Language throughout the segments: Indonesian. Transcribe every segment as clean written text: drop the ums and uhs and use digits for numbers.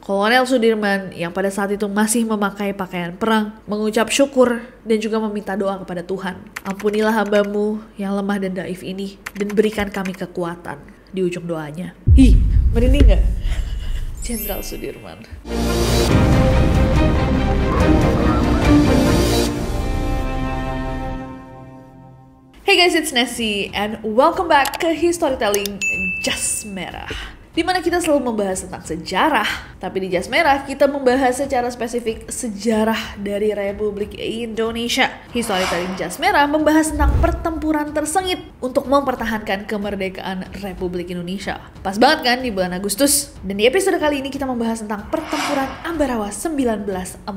Kolonel Sudirman yang pada saat itu masih memakai pakaian perang mengucap syukur dan juga meminta doa kepada Tuhan. Ampunilah hambamu yang lemah dan dhaif ini dan berikan kami kekuatan. Di ujung doanya. Merinding gak? Jenderal Sudirman. Hey guys, it's Nessie and welcome back ke Historytelling Jas Merah, di mana kita selalu membahas tentang sejarah, tapi di Jas Merah kita membahas secara spesifik sejarah dari Republik Indonesia. Historytelling Jas Merah membahas tentang pertempuran tersengit untuk mempertahankan kemerdekaan Republik Indonesia. Pas banget kan di bulan Agustus. Dan di episode kali ini kita membahas tentang pertempuran Ambarawa 1945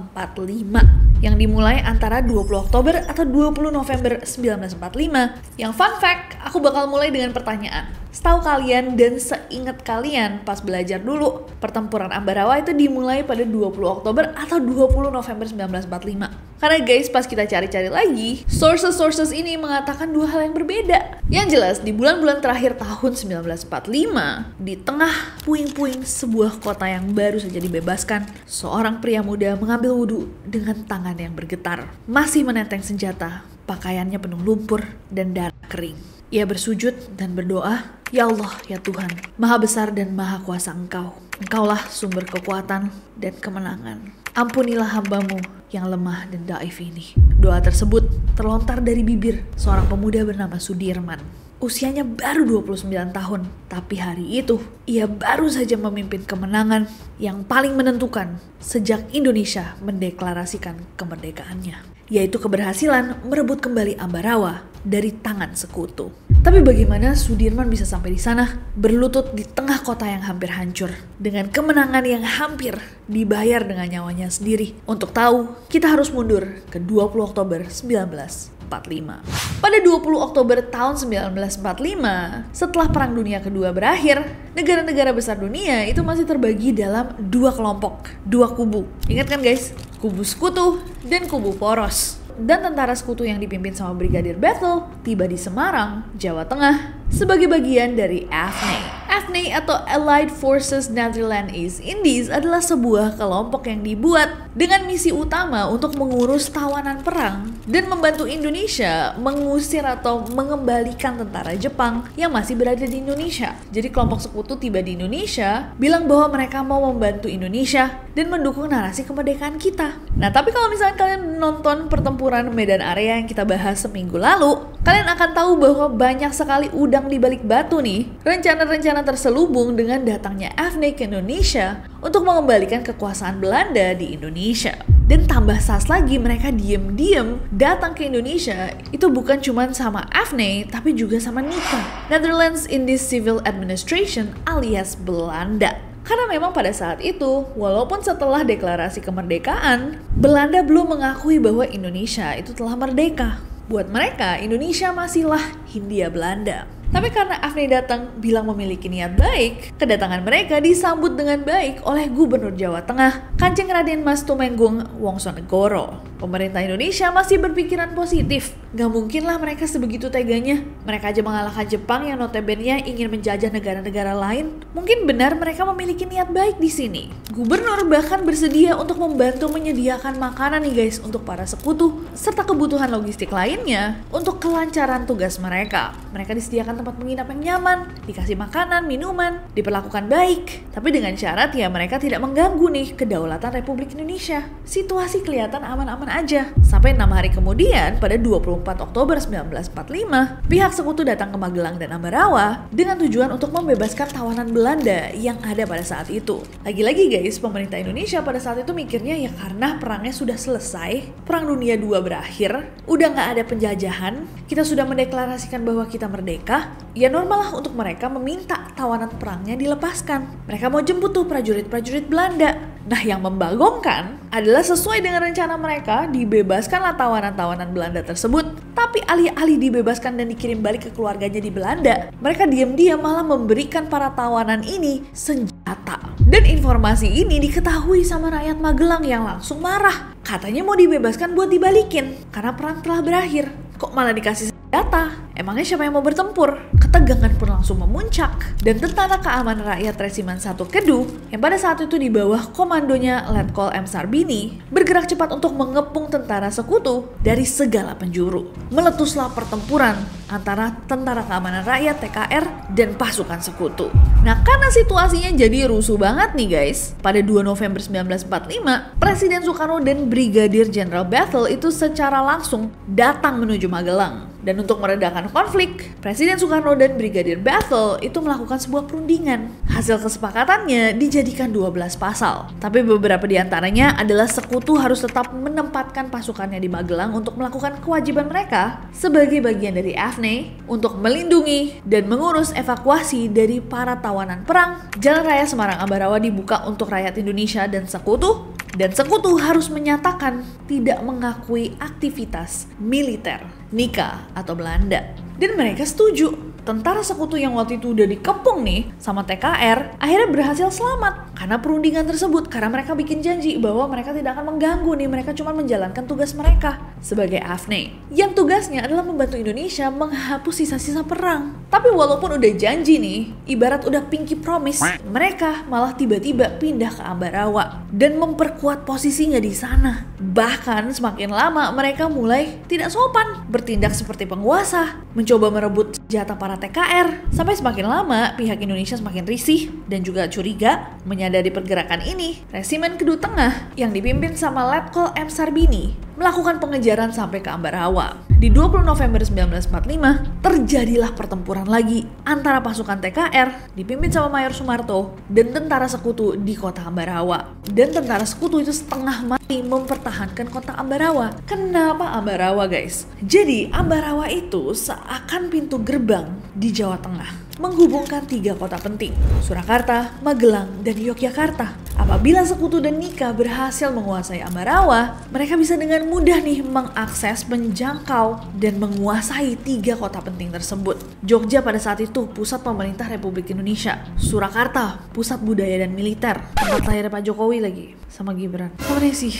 yang dimulai antara 20 Oktober atau 20 November 1945. Yang fun fact, aku bakal mulai dengan pertanyaan. Setahu kalian dan seingat kalian pas belajar dulu, pertempuran Ambarawa itu dimulai pada 20 Oktober atau 20 November 1945. Karena guys, pas kita cari-cari lagi, sources ini mengatakan dua hal yang berbeda. Yang jelas, di bulan-bulan terakhir tahun 1945, di tengah puing-puing sebuah kota yang baru saja dibebaskan, seorang pria muda mengambil wudhu dengan tangan yang bergetar. Masih menenteng senjata, pakaiannya penuh lumpur dan darah kering. Ia bersujud dan berdoa, "Ya Allah, ya Tuhan, Maha Besar dan Maha Kuasa Engkau. Engkaulah sumber kekuatan dan kemenangan. Ampunilah hambamu yang lemah dan dhaif ini." Doa tersebut terlontar dari bibir seorang pemuda bernama Sudirman. Usianya baru 29 tahun, tapi hari itu ia baru saja memimpin kemenangan yang paling menentukan sejak Indonesia mendeklarasikan kemerdekaannya, yaitu keberhasilan merebut kembali Ambarawa dari tangan sekutu. Tapi bagaimana Sudirman bisa sampai di sana, berlutut di tengah kota yang hampir hancur, dengan kemenangan yang hampir dibayar dengan nyawanya sendiri? Untuk tahu, kita harus mundur ke 20 Oktober 1945. Pada 20 Oktober tahun 1945, setelah Perang Dunia Kedua berakhir, negara-negara besar dunia itu masih terbagi dalam dua kelompok, dua kubu. Ingat kan guys? Kubu sekutu dan kubu poros. Dan tentara sekutu yang dipimpin sama Brigadir Bethel tiba di Semarang, Jawa Tengah, sebagai bagian dari AFNI. AFNI atau Allied Forces Netherlands East Indies adalah sebuah kelompok yang dibuat dengan misi utama untuk mengurus tawanan perang dan membantu Indonesia mengusir atau mengembalikan tentara Jepang yang masih berada di Indonesia. Jadi kelompok sekutu tiba di Indonesia, bilang bahwa mereka mau membantu Indonesia dan mendukung narasi kemerdekaan kita. Nah, tapi kalau misalnya kalian nonton pertempuran Medan Area yang kita bahas seminggu lalu, kalian akan tahu bahwa banyak sekali udang di balik batu nih, rencana-rencana terselubung dengan datangnya AFNI ke Indonesia untuk mengembalikan kekuasaan Belanda di Indonesia. Dan tambah sas lagi, mereka diem-diem datang ke Indonesia itu bukan cuma sama AFNI, tapi juga sama NICA, Netherlands Indies Civil Administration alias Belanda. Karena memang pada saat itu, walaupun setelah deklarasi kemerdekaan, Belanda belum mengakui bahwa Indonesia itu telah merdeka. Buat mereka, Indonesia masihlah Hindia Belanda. Tapi karena AFNI datang bilang memiliki niat baik, kedatangan mereka disambut dengan baik oleh Gubernur Jawa Tengah, Kanjeng Raden Mas Tumenggung Wongsonegoro. Pemerintah Indonesia masih berpikiran positif. Gak mungkinlah mereka sebegitu teganya. Mereka aja mengalahkan Jepang yang notabene ingin menjajah negara-negara lain. Mungkin benar mereka memiliki niat baik di sini. Gubernur bahkan bersedia untuk membantu menyediakan makanan nih guys untuk para sekutu, serta kebutuhan logistik lainnya untuk kelancaran tugas mereka. Mereka disediakan tempat menginap yang nyaman, dikasih makanan, minuman, diperlakukan baik. Tapi dengan syarat ya mereka tidak mengganggu nih kedaulatan Republik Indonesia. Situasi kelihatan aman-aman aja. Sampai 6 hari kemudian, pada 24 Oktober 1945, pihak sekutu datang ke Magelang dan Ambarawa dengan tujuan untuk membebaskan tawanan Belanda yang ada pada saat itu. Lagi-lagi guys, pemerintah Indonesia pada saat itu mikirnya ya karena perangnya sudah selesai, Perang Dunia II berakhir, udah gak ada penjajahan, kita sudah mendeklarasikan bahwa kita merdeka, ya normal lah untuk mereka meminta tawanan perangnya dilepaskan. Mereka mau jemput tuh prajurit-prajurit Belanda. Nah, yang membagongkan adalah sesuai dengan rencana mereka, dibebaskanlah tawanan-tawanan Belanda tersebut. Tapi alih-alih dibebaskan dan dikirim balik ke keluarganya di Belanda, mereka diam-diam malah memberikan para tawanan ini senjata. Dan informasi ini diketahui sama rakyat Magelang yang langsung marah. Katanya mau dibebaskan buat dibalikin, karena perang telah berakhir. Kok malah dikasih senjata? Emangnya siapa yang mau bertempur? ketegangan pun langsung memuncak dan Tentara Keamanan Rakyat Resimen 1 Kedu yang pada saat itu di bawah komandonya Letkol M. Sarbini bergerak cepat untuk mengepung tentara sekutu dari segala penjuru. Meletuslah pertempuran antara Tentara Keamanan Rakyat TKR dan pasukan sekutu. Nah, karena situasinya jadi rusuh banget nih guys, pada 2 November 1945, Presiden Soekarno dan Brigadir Jenderal Bethel itu secara langsung datang menuju Magelang. Dan untuk meredakan konflik, Presiden Soekarno dan Brigadir Bethel itu melakukan sebuah perundingan. Hasil kesepakatannya dijadikan 12 pasal. Tapi beberapa di antaranya adalah sekutu harus tetap menempatkan pasukannya di Magelang untuk melakukan kewajiban mereka sebagai bagian dari AFNE untuk melindungi dan mengurus evakuasi dari para tawanan perang. Jalan Raya Semarang-Ambarawa dibuka untuk rakyat Indonesia dan sekutu harus menyatakan tidak mengakui aktivitas militer Nika atau Belanda. Dan mereka setuju. Tentara sekutu yang waktu itu udah dikepung nih sama TKR akhirnya berhasil selamat karena perundingan tersebut, karena mereka bikin janji bahwa mereka tidak akan mengganggu nih, mereka cuma menjalankan tugas mereka sebagai AFNE yang tugasnya adalah membantu Indonesia menghapus sisa-sisa perang. Tapi walaupun udah janji nih, ibarat udah pinky promise, mereka malah tiba-tiba pindah ke Ambarawa dan memperkuat posisinya di sana. Bahkan semakin lama mereka mulai tidak sopan, bertindak seperti penguasa, mencoba merebut senjata para TKR. Sampai semakin lama pihak Indonesia semakin risih dan juga curiga. Menyadari pergerakan ini, Resimen Kedu Tengah yang dipimpin sama Letkol M. Sarbini melakukan pengejaran sampai ke Ambarawa. Di 20 November 1945, terjadilah pertempuran lagi antara pasukan TKR dipimpin sama Mayor Sumarto dan tentara sekutu di kota Ambarawa. Dan tentara sekutu itu setengah mati mempertahankan kota Ambarawa. Kenapa Ambarawa guys? Jadi Ambarawa itu seakan pintu gerbang di Jawa Tengah, menghubungkan 3 kota penting, Surakarta, Magelang, dan Yogyakarta. Apabila sekutu dan Nika berhasil menguasai Ambarawa, mereka bisa dengan mudah nih mengakses, menjangkau, dan menguasai 3 kota penting tersebut. Jogja pada saat itu pusat pemerintah Republik Indonesia, Surakarta pusat budaya dan militer, tempat lahir Pak Jokowi lagi, sama Gibran, sama Desi.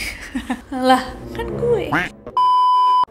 Lah, kan gue.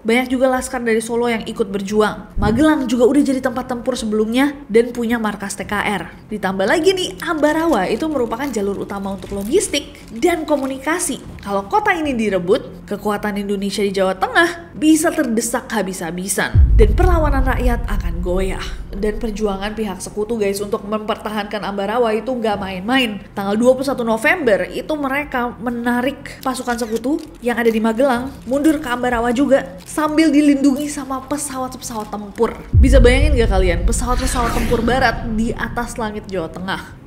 Banyak juga laskar dari Solo yang ikut berjuang. Magelang juga udah jadi tempat tempur sebelumnya dan punya markas TKR. Ditambah lagi nih, Ambarawa itu merupakan jalur utama untuk logistik dan komunikasi. Kalau kota ini direbut, kekuatan Indonesia di Jawa Tengah bisa terdesak habis-habisan dan perlawanan rakyat akan goyah. Dan perjuangan pihak sekutu guys untuk mempertahankan Ambarawa itu nggak main-main. Tanggal 21 November itu mereka menarik pasukan sekutu yang ada di Magelang mundur ke Ambarawa juga sambil dilindungi sama pesawat-pesawat tempur. Bisa bayangin gak kalian pesawat-pesawat tempur barat di atas langit Jawa Tengah?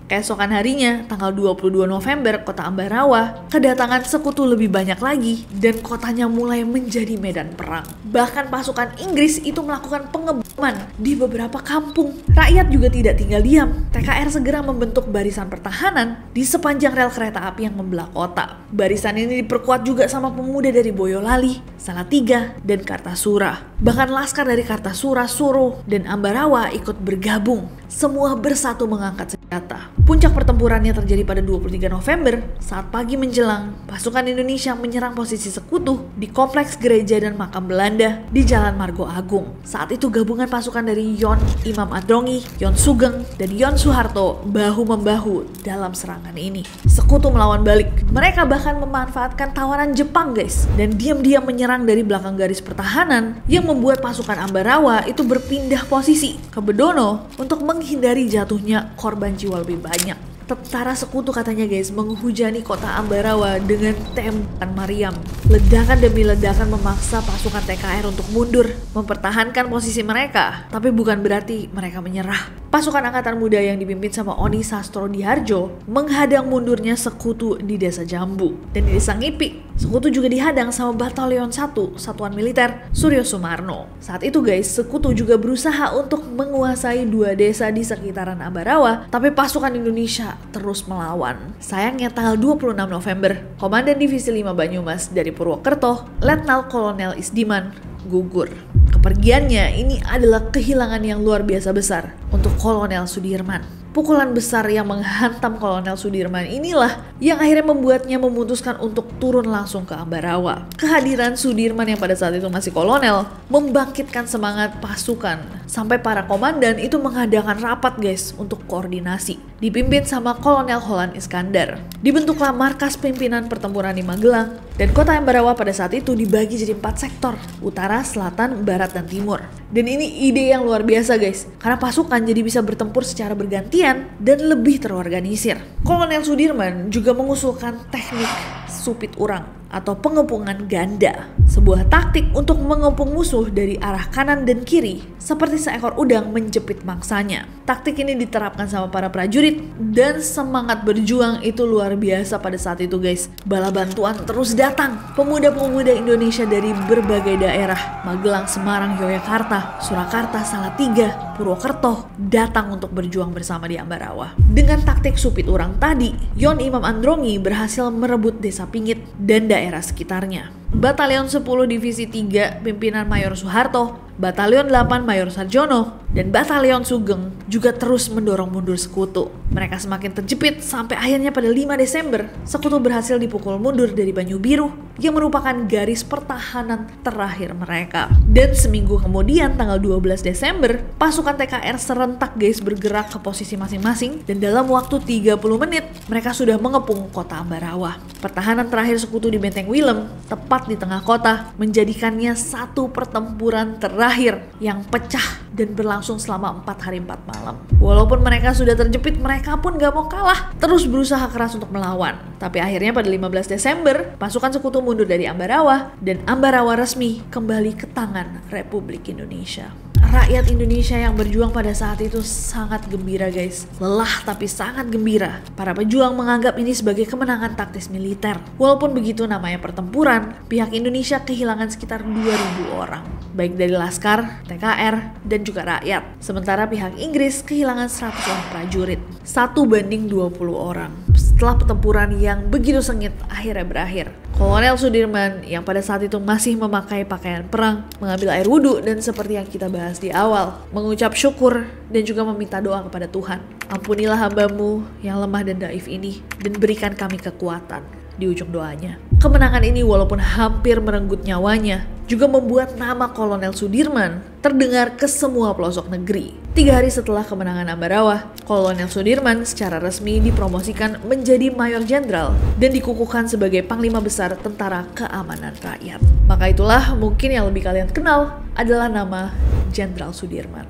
Keesokan harinya, tanggal 22 November, kota Ambarawa kedatangan sekutu lebih banyak lagi dan kotanya mulai menjadi medan perang. Bahkan pasukan Inggris itu melakukan pengeboman di beberapa kampung. Rakyat juga tidak tinggal diam. TKR segera membentuk barisan pertahanan di sepanjang rel kereta api yang membelah kota. Barisan ini diperkuat juga sama pemuda dari Boyolali, Salatiga, dan Kartasura. Bahkan laskar dari Kartasura, Suro, dan Ambarawa ikut bergabung. Semua bersatu mengangkat senjata. Puncak pertempurannya terjadi pada 23 November saat pagi menjelang pasukan Indonesia menyerang posisi sekutu di kompleks gereja dan makam Belanda di Jalan Margo Agung. Saat itu gabungan pasukan dari Yon Imam Adrongi, Yon Sugeng, dan Yon Soeharto bahu-membahu dalam serangan ini. Sekutu melawan balik. Mereka bahkan memanfaatkan tawanan Jepang guys dan diam-diam menyerang dari belakang garis pertahanan yang membuat pasukan Ambarawa itu berpindah posisi ke Bedono untuk menghindari jatuhnya korban jiwa lebih banyak. Tentara sekutu katanya guys menghujani kota Ambarawa dengan tembakan meriam. Ledakan demi ledakan memaksa pasukan TKR untuk mundur, mempertahankan posisi mereka. Tapi bukan berarti mereka menyerah. Pasukan angkatan muda yang dipimpin sama Oni Sastrondiharjo menghadang mundurnya sekutu di Desa Jambu. Dan di Desa Ngipi, sekutu juga dihadang sama Batalion 1 Satuan Militer Suryo Sumarno. Saat itu guys, sekutu juga berusaha untuk menguasai 2 desa di sekitaran Ambarawa, tapi pasukan Indonesia terus melawan. Sayangnya tanggal 26 November, Komandan Divisi 5 Banyumas dari Purwokerto, Letnan Kolonel Isdiman, gugur. Kepergiannya ini adalah kehilangan yang luar biasa besar untuk Kolonel Sudirman. Pukulan besar yang menghantam Kolonel Sudirman inilah yang akhirnya membuatnya memutuskan untuk turun langsung ke Ambarawa. Kehadiran Sudirman yang pada saat itu masih kolonel membangkitkan semangat pasukan sampai para komandan itu mengadakan rapat guys untuk koordinasi. Dipimpin sama Kolonel Dahlan Iskandar. Dibentuklah markas pimpinan pertempuran di Magelang dan kota Ambarawa pada saat itu dibagi jadi 4 sektor, utara, selatan, barat, dan timur. Dan ini ide yang luar biasa guys, karena pasukan jadi bisa bertempur secara bergantian dan lebih terorganisir. Kolonel Sudirman juga mengusulkan teknik supit urang atau pengepungan ganda, sebuah taktik untuk mengepung musuh dari arah kanan dan kiri seperti seekor udang menjepit mangsanya. Taktik ini diterapkan sama para prajurit dan semangat berjuang itu luar biasa pada saat itu guys. Bala bantuan terus datang. Pemuda-pemuda Indonesia dari berbagai daerah, Magelang, Semarang, Yogyakarta, Surakarta, Salatiga, Purwokerto datang untuk berjuang bersama di Ambarawa. Dengan taktik supit urang tadi, Yon Imam Androngi berhasil merebut Desa Pingit dan daerah sekitarnya. Batalion 10 Divisi 3 pimpinan Mayor Soeharto, Batalion 8 Mayor Sarjono, dan Batalion Sugeng juga terus mendorong mundur sekutu. Mereka semakin terjepit sampai akhirnya pada 5 Desember, sekutu berhasil dipukul mundur dari Banyu Biru yang merupakan garis pertahanan terakhir mereka. Dan seminggu kemudian tanggal 12 Desember, pasukan TKR serentak guys bergerak ke posisi masing-masing dan dalam waktu 30 menit mereka sudah mengepung kota Ambarawa. Pertahanan terakhir sekutu di Benteng Willem, tepat di tengah kota, menjadikannya satu pertempuran terakhir yang pecah dan berlangsung selama 4 hari 4 malam. Walaupun mereka sudah terjepit, mereka pun gak mau kalah, terus berusaha keras untuk melawan. Tapi akhirnya pada 15 Desember, pasukan sekutu mundur dari Ambarawa dan Ambarawa resmi kembali ke tangan Republik Indonesia. Rakyat Indonesia yang berjuang pada saat itu sangat gembira guys. Lelah tapi sangat gembira. Para pejuang menganggap ini sebagai kemenangan taktis militer. Walaupun begitu namanya pertempuran, pihak Indonesia kehilangan sekitar 2.000 orang. Baik dari laskar, TKR, dan juga rakyat. Sementara pihak Inggris kehilangan 100 orang prajurit. 1:20 orang. Setelah pertempuran yang begitu sengit akhirnya berakhir. Kolonel Sudirman yang pada saat itu masih memakai pakaian perang, mengambil air wudhu dan seperti yang kita bahas di awal, mengucap syukur dan juga meminta doa kepada Tuhan. Ampunilah hambamu yang lemah dan daif ini dan berikan kami kekuatan di ujung doanya. Kemenangan ini walaupun hampir merenggut nyawanya, juga membuat nama Kolonel Sudirman terdengar ke semua pelosok negeri. 3 hari setelah kemenangan Ambarawa, Kolonel Sudirman secara resmi dipromosikan menjadi Mayor Jenderal dan dikukuhkan sebagai Panglima Besar Tentara Keamanan Rakyat. Maka itulah mungkin yang lebih kalian kenal adalah nama Jenderal Sudirman.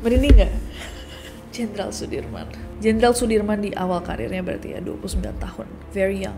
Merinding gak? Jenderal Sudirman. Jenderal Sudirman di awal karirnya berarti ya 29 tahun. Very young.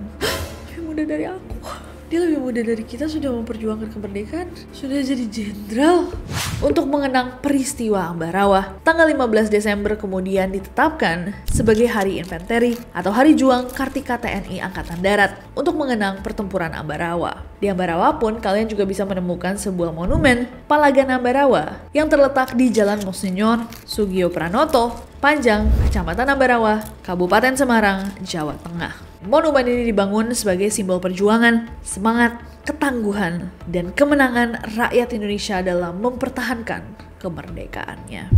Lebih muda dari aku. Dia lebih muda dari kita, sudah memperjuangkan kemerdekaan, sudah jadi jenderal. Untuk mengenang peristiwa Ambarawa, tanggal 15 Desember kemudian ditetapkan sebagai Hari Infanteri atau Hari Juang Kartika TNI Angkatan Darat untuk mengenang pertempuran Ambarawa. Di Ambarawa pun kalian juga bisa menemukan sebuah monumen Palagan Ambarawa yang terletak di Jalan Monsinyur Sugio Pranoto, Panjang, Kecamatan Ambarawa, Kabupaten Semarang, Jawa Tengah. Monumen ini dibangun sebagai simbol perjuangan, semangat, ketangguhan, dan kemenangan rakyat Indonesia dalam mempertahankan kemerdekaannya.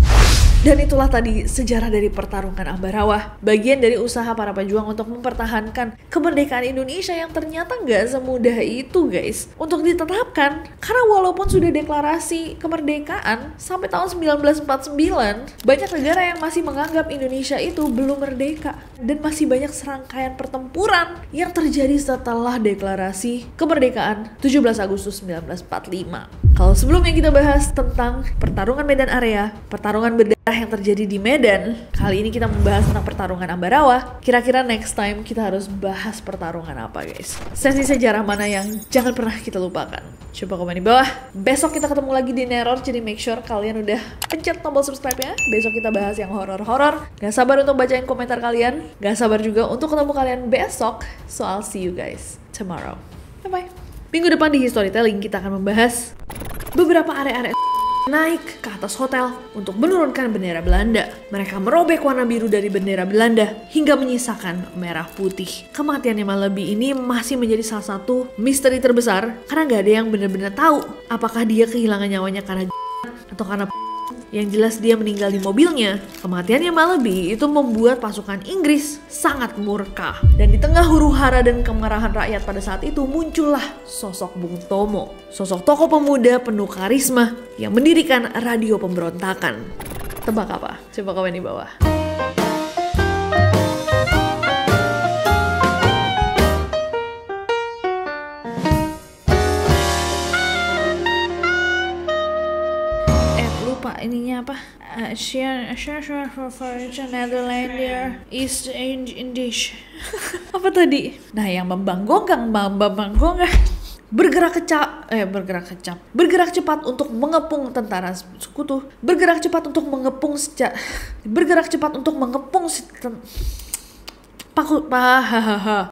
Dan itulah tadi sejarah dari pertarungan Ambarawa, bagian dari usaha para pejuang untuk mempertahankan kemerdekaan Indonesia yang ternyata nggak semudah itu guys untuk ditetapkan. Karena walaupun sudah deklarasi kemerdekaan sampai tahun 1949, banyak negara yang masih menganggap Indonesia itu belum merdeka. Dan masih banyak serangkaian pertempuran yang terjadi setelah deklarasi kemerdekaan 17 Agustus 1945. Kalau sebelumnya kita bahas tentang pertarungan Medan Area, pertarungan berdarah yang terjadi di Medan, kali ini kita membahas tentang pertarungan Ambarawa. Kira-kira next time kita harus bahas pertarungan apa guys? Sesi sejarah mana yang jangan pernah kita lupakan? Coba komen di bawah. Besok kita ketemu lagi di Neror, jadi make sure kalian udah pencet tombol subscribe-nya. Besok kita bahas yang horor-horor. Gak sabar untuk bacain komentar kalian. Gak sabar juga untuk ketemu kalian besok. So I'll see you guys tomorrow. Bye-bye. Minggu depan di Historytelling kita akan membahas beberapa area-area naik ke atas hotel untuk menurunkan bendera Belanda. Mereka merobek warna biru dari bendera Belanda hingga menyisakan merah putih. Kematian Malebi ini masih menjadi salah satu misteri terbesar karena gak ada yang benar-benar tahu apakah dia kehilangan nyawanya karena atau karena Yang jelas dia meninggal di mobilnya. Kematiannya Malaby itu membuat pasukan Inggris sangat murka. Dan di tengah huru-hara dan kemarahan rakyat pada saat itu muncullah sosok Bung Tomo. Sosok tokoh pemuda penuh karisma yang mendirikan radio pemberontakan. Tebak apa? Coba komen di bawah. Lupa ininya apa? Netherlands East Indies. Apa tadi? Nah, yang membanggongkan bergerak cepat untuk mengepung tentara sekutu, bergerak cepat untuk mengepung